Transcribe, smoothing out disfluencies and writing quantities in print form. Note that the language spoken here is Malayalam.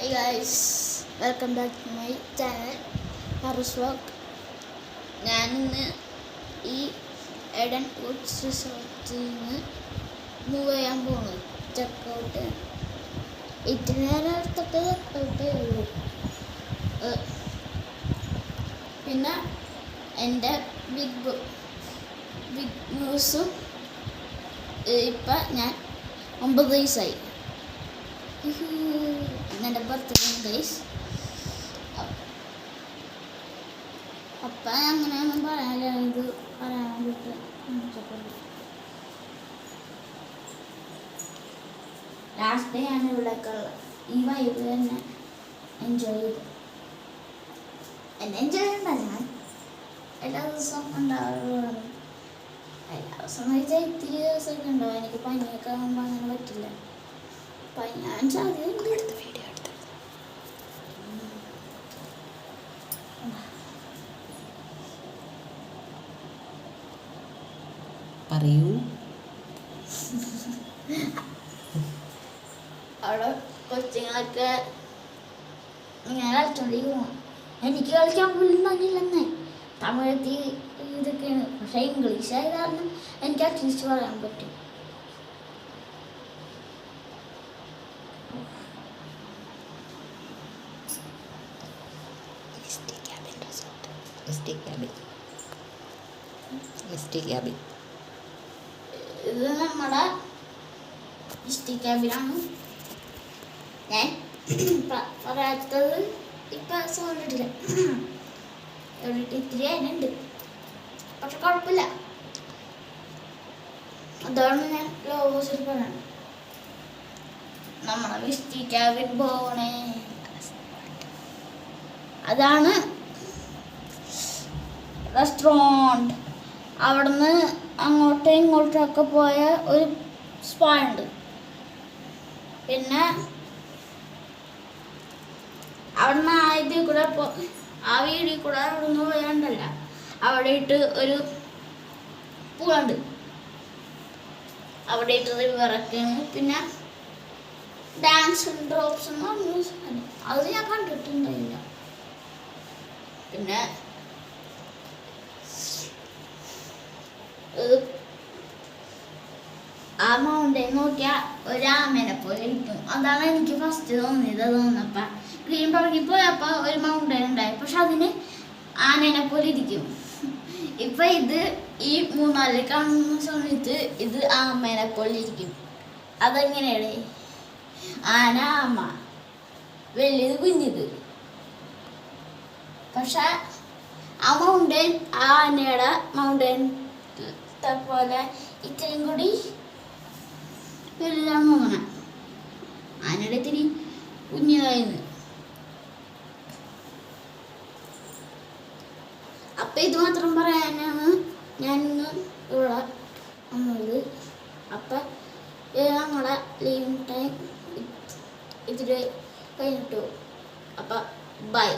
Hi guys, welcome back to my channel Harus Vlog. ഞാൻ ഇന്ന് ഈ എഡൻ വുഡ്സ് റിസോർട്ടിൽ നിന്ന് മൂവ് ചെയ്യാൻ പോകുന്നത് ചെക്കൗട്ട്. ഇത്തിരി നേരം എടുത്തിട്ട് ചെക്കൗട്ടേ ഉള്ളൂ. പിന്നെ എൻ്റെ ബിഗ് ന്യൂസും ഇപ്പം ഞാൻ 9 വയസ്സായി. എൻ്റെ ബർത്ത്ഡേ ഗൈസ്. അപ്പം അങ്ങനെയൊന്നും പറയാനില്ല, ഇത് പറയാൻ വേണ്ടിയിട്ട് ലാസ്റ്റ് ഡേ ആണ് ഇവിടെയൊക്കെ ഈ വൈബ് തന്നെ എൻജോയ് ചെയ്തു. എന്നെ എൻജോയ് ചെയ്യണ്ട, ഞാൻ എല്ലാ ദിവസവും ഉണ്ടാവുകയാണ്. എല്ലാ ദിവസം വെച്ചാൽ ഇത്തിരി ദിവസമൊക്കെ ഉണ്ടാവും. എനിക്ക് പനിയൊക്കെ ആകുമ്പോൾ അങ്ങനെ പറ്റില്ല. ഞാൻ സാധ്യതയുണ്ട്. പറയൂ. അവിടെ കൊച്ചുങ്ങളൊക്കെ ഇങ്ങനെ കളിച്ചോണ്ടിരിക്കുന്നു. എനിക്ക് കളിക്കാൻ പോലും തന്നില്ലെന്നേ. തമിഴത്തി ഇതൊക്കെയാണ്, പക്ഷെ ഇംഗ്ലീഷ് ആയ കാരണം എനിക്ക് അറ്റ്ലീസ്റ്റ് പറയാൻ പറ്റും. ഇത് നമ്മുടെ മിസ്റ്റേക്ക് ക്യാബിനാണ്. ഞാൻ പറയാത്തത് ഇപ്പം സൗണ്ട് ഇട്ടില്ല, ഇത്തിരി അതിനുണ്ട്, പക്ഷെ കുഴപ്പമില്ല. അതാണ് ഞാൻ ലോ വോയിസിൽ പറയണം. നമ്മുടെ മിസ്റ്റേക്ക് ക്യാബിൻ പോണേ, അതാണ് റെസ്റ്റോറൻറ്റ്. അവിടുന്ന് അങ്ങോട്ടും ഇങ്ങോട്ടൊക്കെ പോയ ഒരു സ്പാ ഉണ്ട്. പിന്നെ അവിടുന്ന് ഇതിൽ കൂടെ ആ വീടിൽ കൂടെ അവിടുന്ന് പോയാണ്ടല്ല, അവിടെ ഇട്ട് ഒരു പൂളുണ്ട്, അവിടെ ഇട്ട് റിവറൊക്കെയാണ്. പിന്നെ ഡാൻസ് ഡ്രോപ്സ് എന്ന് പറഞ്ഞു, അത് ഞാൻ കണ്ടിട്ടുണ്ടായില്ല. പിന്നെ ആ മൗണ്ടൻ നോക്കിയാൽ ഒരു ആമേനെ പോലെ ഇരിക്കും. അതാണ് എനിക്ക് ഫസ്റ്റ് തോന്നിയത്. തോന്നപ്പോൾ ഗ്രീൻ പാർക്കിൽ പോയപ്പോൾ ഒരു മൗണ്ടൻ ഉണ്ടായി, പക്ഷെ അതിന് ആനേനെ പോലെ ഇരിക്കും. ഇപ്പം ഇത് ഈ മൂന്നാലിൽ കാണുന്ന സമയത്ത് ഇത് ആമേനെ പോലെ ഇരിക്കും. അതെങ്ങനെയാണ്? ആന ആമ, വലിയത് കുഞ്ഞത്. പക്ഷെ ആ മൗണ്ടൻ ആ ആനയുടെ മൗണ്ടൻ പോലെ ഇത്രയും കൂടി വലുതാണെന്ന് തോന്നണം. ആനയുടെ ഇത്തിരി കുഞ്ഞതായിരുന്നു. അപ്പം ഇത് മാത്രം പറയാനാണ് ഞാൻ ഇന്ന് ഇവിടെ വന്നത്. അപ്പം ഞങ്ങളുടെ ലീവിങ് ടൈം ഇതിൽ കഴിഞ്ഞിട്ടു. അപ്പം ബൈ.